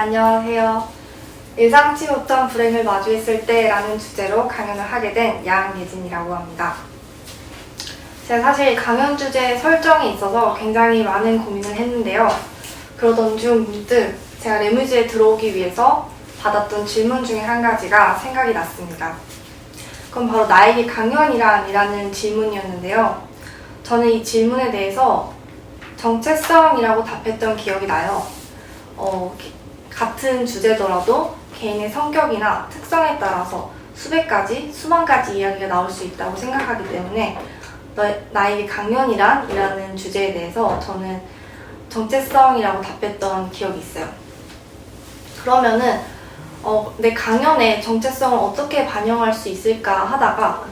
안녕하세요. 예상치 못한 불행을 마주했을 때라는 주제로 강연을 하게 된 양예진이라고 합니다. 제가 사실 강연 주제 설정에 있어서 굉장히 많은 고민을 했는데요. 그러던 중 문득 제가 레뮤즈에 들어오기 위해서 받았던 질문 중에 한 가지가 생각이 났습니다. 그건 바로 나에게 강연이란 이라는 질문이었는데요. 저는 이 질문에 대해서 정체성이라고 답했던 기억이 나요. 같은 주제더라도 개인의 성격이나 특성에 따라서 수백 가지, 수만 가지 이야기가 나올 수 있다고 생각하기 때문에 나에게 강연이란 이라는 주제에 대해서 저는 정체성이라고 답했던 기억이 있어요. 그러면은 내 강연의 정체성을 어떻게 반영할 수 있을까 하다가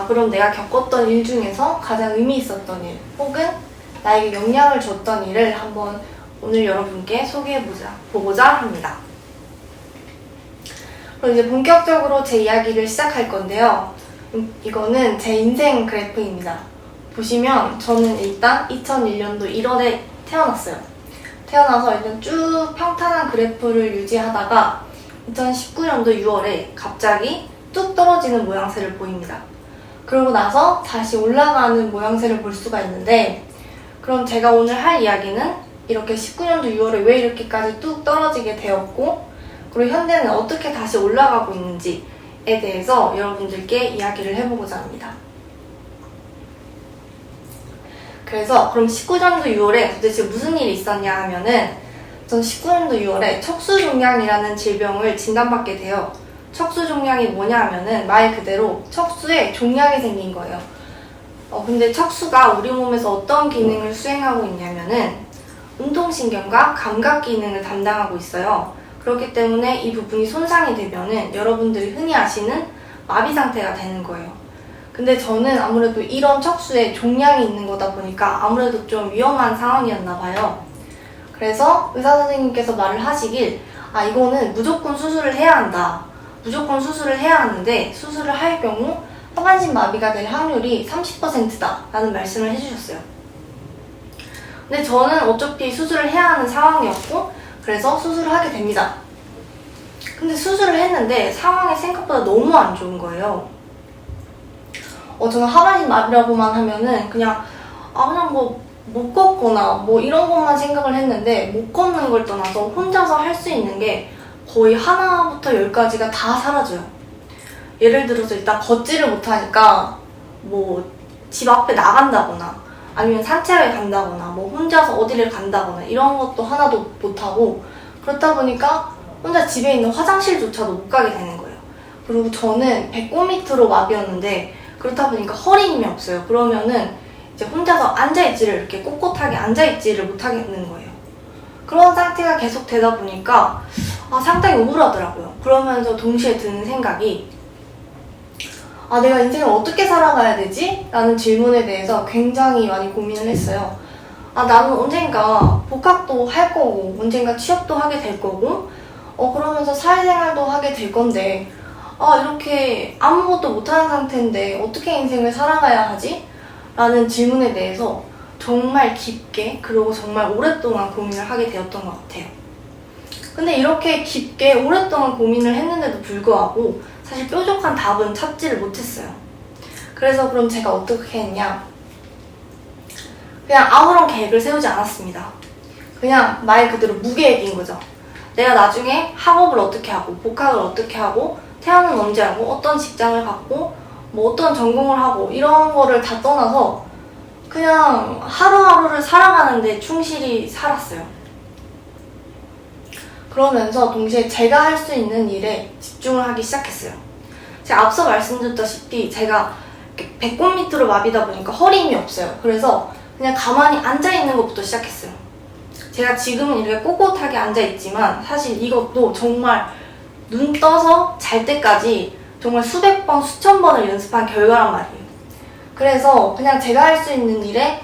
그럼 내가 겪었던 일 중에서 가장 의미 있었던 일 혹은 나에게 영향을 줬던 일을 한번 오늘 여러분께 소개해보고자 합니다. 그럼 이제 본격적으로 제 이야기를 시작할 건데요. 이거는 제 인생 그래프입니다. 보시면 저는 일단 2001년도 1월에 태어났어요. 태어나서 일단 쭉 평탄한 그래프를 유지하다가 2019년도 6월에 갑자기 뚝 떨어지는 모양새를 보입니다. 그러고 나서 다시 올라가는 모양새를 볼 수가 있는데, 그럼 제가 오늘 할 이야기는 이렇게 19년도 6월에 왜 이렇게까지 뚝 떨어지게 되었고, 그리고 현대는 어떻게 다시 올라가고 있는지에 대해서 여러분들께 이야기를 해보고자 합니다. 그래서 그럼 19년도 6월에 도대체 무슨 일이 있었냐 하면은, 전 19년도 6월에 척수종양이라는 질병을 진단받게 돼요. 척수종양이 뭐냐 하면은 말 그대로 척수에 종양이 생긴 거예요. 근데 척수가 우리 몸에서 어떤 기능을 수행하고 있냐면은 운동신경과 감각 기능을 담당하고 있어요. 그렇기 때문에 이 부분이 손상이 되면은 여러분들이 흔히 아시는 마비 상태가 되는 거예요. 근데 저는 아무래도 이런 척수에 종양이 있는 거다 보니까 아무래도 좀 위험한 상황이었나 봐요. 그래서 의사 선생님께서 말을 하시길 이거는 무조건 수술을 해야 한다. 무조건 수술을 해야 하는데 수술을 할 경우 하반신 마비가 될 확률이 30%다 라는 말씀을 해주셨어요. 근데 저는 어차피 수술을 해야 하는 상황이었고 그래서 수술을 하게 됩니다. 근데 수술을 했는데 상황이 생각보다 너무 안 좋은 거예요. 저는 하반신 마비라고만 하면은 그냥 못 걷거나 이런 것만 생각을 했는데, 못 걷는 걸 떠나서 혼자서 할 수 있는 게 거의 하나부터 10가지가 다 사라져요. 예를 들어서 일단 걷지를 못하니까 집 앞에 나간다거나 아니면 산책을 간다거나 혼자서 어디를 간다거나 이런 것도 하나도 못하고, 그렇다 보니까 혼자 집에 있는 화장실조차도 못 가게 되는 거예요. 그리고 저는 배꼽 밑으로 마비였는데 그렇다 보니까 허리 힘이 없어요. 그러면은 이제 혼자서 앉아있지를 이렇게 꼿꼿하게 앉아있지를 못하겠는 거예요. 그런 상태가 계속 되다 보니까 상당히 우울하더라고요. 그러면서 동시에 드는 생각이 내가 인생을 어떻게 살아가야 되지? 라는 질문에 대해서 굉장히 많이 고민을 했어요. 나는 언젠가 복학도 할 거고 언젠가 취업도 하게 될 거고 그러면서 사회생활도 하게 될 건데 이렇게 아무것도 못하는 상태인데 어떻게 인생을 살아가야 하지? 라는 질문에 대해서 정말 깊게 그리고 정말 오랫동안 고민을 하게 되었던 것 같아요. 근데 이렇게 깊게 오랫동안 고민을 했는데도 불구하고 사실 뾰족한 답은 찾지를 못했어요. 그래서 그럼 제가 어떻게 했냐? 그냥 아무런 계획을 세우지 않았습니다. 그냥 말 그대로 무계획인 거죠. 내가 나중에 학업을 어떻게 하고 복학을 어떻게 하고 퇴학은 언제 하고 어떤 직장을 갖고 어떤 전공을 하고 이런 거를 다 떠나서 그냥 하루하루를 살아가는데 충실히 살았어요. 그러면서 동시에 제가 할 수 있는 일에 집중을 하기 시작했어요. 제가 앞서 말씀드렸다시피 제가 배꼽 밑으로 마비다 보니까 허리 힘이 없어요. 그래서 그냥 가만히 앉아있는 것부터 시작했어요. 제가 지금은 이렇게 꼿꼿하게 앉아있지만 사실 이것도 정말 눈 떠서 잘 때까지 정말 수백 번, 수천 번을 연습한 결과란 말이에요. 그래서 그냥 제가 할 수 있는 일에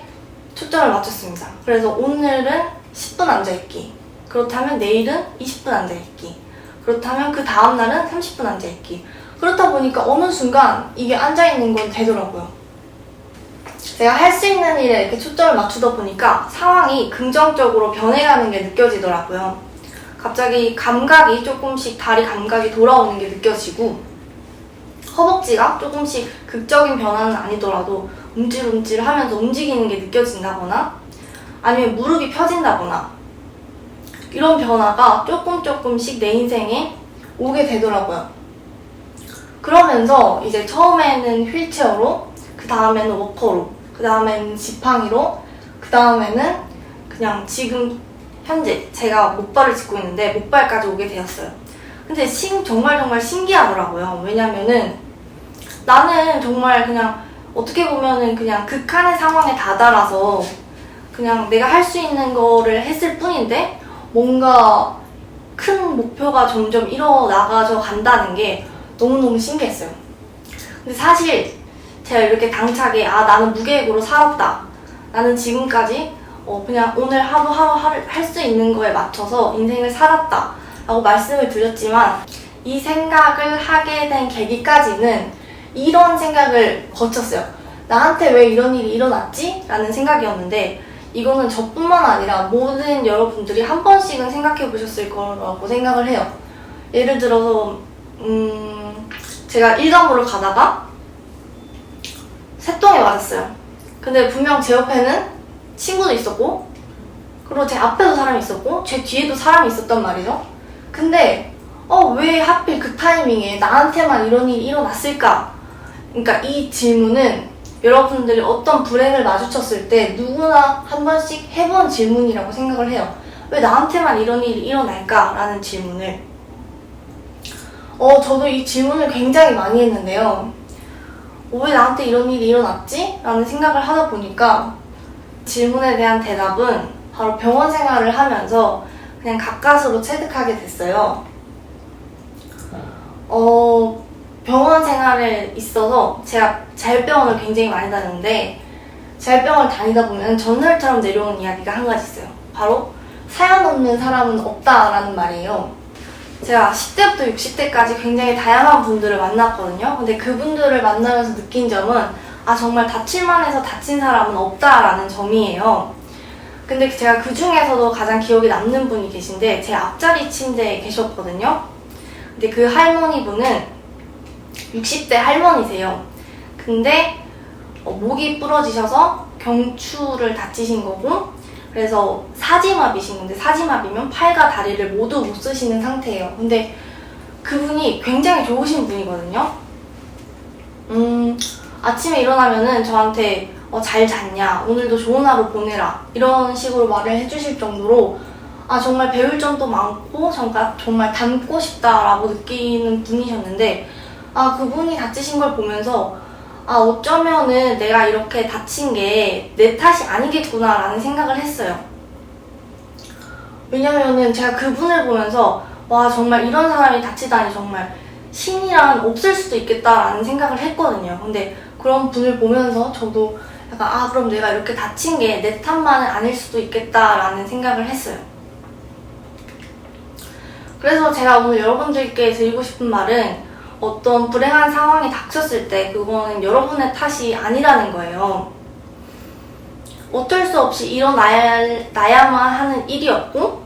초점을 맞췄습니다. 그래서 오늘은 10분 앉아있기, 그렇다면 내일은 20분 앉아있기, 그렇다면 그 다음날은 30분 앉아있기. 그렇다 보니까 어느 순간 이게 앉아있는 건 되더라고요. 제가 할 수 있는 일에 이렇게 초점을 맞추다 보니까 상황이 긍정적으로 변해가는 게 느껴지더라고요. 갑자기 감각이 조금씩 다리 감각이 돌아오는 게 느껴지고 허벅지가 조금씩 극적인 변화는 아니더라도 움찔움찔 하면서 움직이는 게 느껴진다거나 아니면 무릎이 펴진다거나 이런 변화가 조금씩 내 인생에 오게 되더라고요. 그러면서 이제 처음에는 휠체어로, 그 다음에는 워커로, 그 다음에는 지팡이로, 그 다음에는 그냥 지금 현재 제가 목발을 짚고 있는데 목발까지 오게 되었어요. 근데 정말 신기하더라고요. 왜냐면은 나는 정말 그냥 어떻게 보면은 그냥 극한의 상황에 다다라서 그냥 내가 할 수 있는 거를 했을 뿐인데 뭔가 큰 목표가 점점 이뤄나가져 간다는 게 너무너무 신기했어요. 근데 사실 제가 이렇게 당차게 나는 무계획으로 살았다. 나는 지금까지 그냥 오늘 하루 할 수 있는 거에 맞춰서 인생을 살았다 라고 말씀을 드렸지만 이 생각을 하게 된 계기까지는 이런 생각을 거쳤어요. 나한테 왜 이런 일이 일어났지? 라는 생각이었는데 이거는 저뿐만 아니라 모든 여러분들이 한 번씩은 생각해 보셨을 거라고 생각을 해요. 예를 들어서 제가 일반부를 가다가 새똥에 맞았어요. 근데 분명 제 옆에는 친구도 있었고 그리고 제 앞에도 사람이 있었고 제 뒤에도 사람이 있었단 말이죠. 근데 왜 하필 그 타이밍에 나한테만 이런 일이 일어났을까? 그러니까 이 질문은 여러분들이 어떤 불행을 마주쳤을 때 누구나 한 번씩 해본 질문이라고 생각을 해요. 왜 나한테만 이런 일이 일어날까? 라는 질문을. 저도 이 질문을 굉장히 많이 했는데요. 왜 나한테 이런 일이 일어났지? 라는 생각을 하다 보니까 질문에 대한 대답은 바로 병원 생활을 하면서 그냥 가까스로 체득하게 됐어요. 병원 생활에 있어서 제가 자율병원을 굉장히 많이 다녔는데 자율병원을 다니다 보면 전설처럼 내려오는 이야기가 한 가지 있어요. 바로 사연 없는 사람은 없다라는 말이에요. 제가 10대부터 60대까지 굉장히 다양한 분들을 만났거든요. 근데 그분들을 만나면서 느낀 점은 정말 다칠만 해서 다친 사람은 없다라는 점이에요. 근데 제가 그 중에서도 가장 기억에 남는 분이 계신데 제 앞자리 침대에 계셨거든요. 근데 그 할머니분은 60대 할머니세요. 근데 목이 부러지셔서 경추를 다치신 거고 그래서 사지마비신 건데 사지마비면 팔과 다리를 모두 못 쓰시는 상태예요. 근데 그분이 굉장히 좋으신 분이거든요. 아침에 일어나면은 저한테 잘 잤냐, 오늘도 좋은 하루 보내라 이런 식으로 말을 해주실 정도로 정말 배울 점도 많고 정말 닮고 싶다라고 느끼는 분이셨는데 그분이 다치신 걸 보면서 어쩌면은 내가 이렇게 다친 게 내 탓이 아니겠구나 라는 생각을 했어요. 왜냐면은 제가 그분을 보면서 와 정말 이런 사람이 다치다니 정말 신이란 없을 수도 있겠다라는 생각을 했거든요. 근데 그런 분을 보면서 저도 약간 그럼 내가 이렇게 다친 게 내 탓만은 아닐 수도 있겠다라는 생각을 했어요. 그래서 제가 오늘 여러분들께 드리고 싶은 말은 어떤 불행한 상황이 닥쳤을 때 그거는 여러분의 탓이 아니라는 거예요. 어쩔 수 없이 일어나야만 하는 일이었고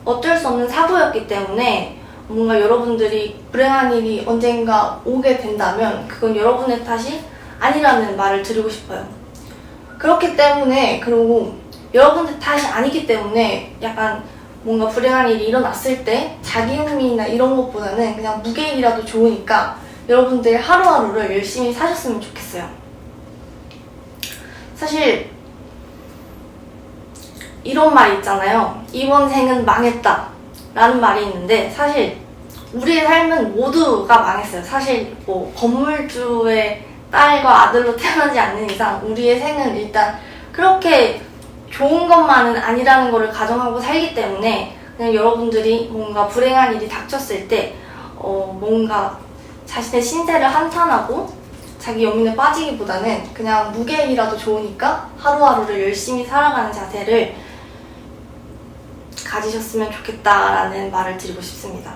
어쩔 수 없는 사고였기 때문에 뭔가 여러분들이 불행한 일이 언젠가 오게 된다면 그건 여러분의 탓이 아니라는 말을 드리고 싶어요. 그렇기 때문에 그리고 여러분의 탓이 아니기 때문에 약간 뭔가 불행한 일이 일어났을 때 자기 흉미나 이런 것보다는 그냥 무게일이라도 좋으니까 여러분들 하루하루를 열심히 사셨으면 좋겠어요. 사실 이런 말이 있잖아요. 이번 생은 망했다 라는 말이 있는데 사실 우리의 삶은 모두가 망했어요. 사실 건물주의 딸과 아들로 태어나지 않는 이상 우리의 생은 일단 그렇게 좋은 것만은 아니라는 거를 가정하고 살기 때문에 그냥 여러분들이 뭔가 불행한 일이 닥쳤을 때 뭔가 자신의 신세를 한탄하고 자기 연민에 빠지기보다는 그냥 무게일이라도 좋으니까 하루하루를 열심히 살아가는 자세를 가지셨으면 좋겠다라는 말을 드리고 싶습니다.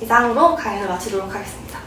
이상으로 강연을 마치도록 하겠습니다.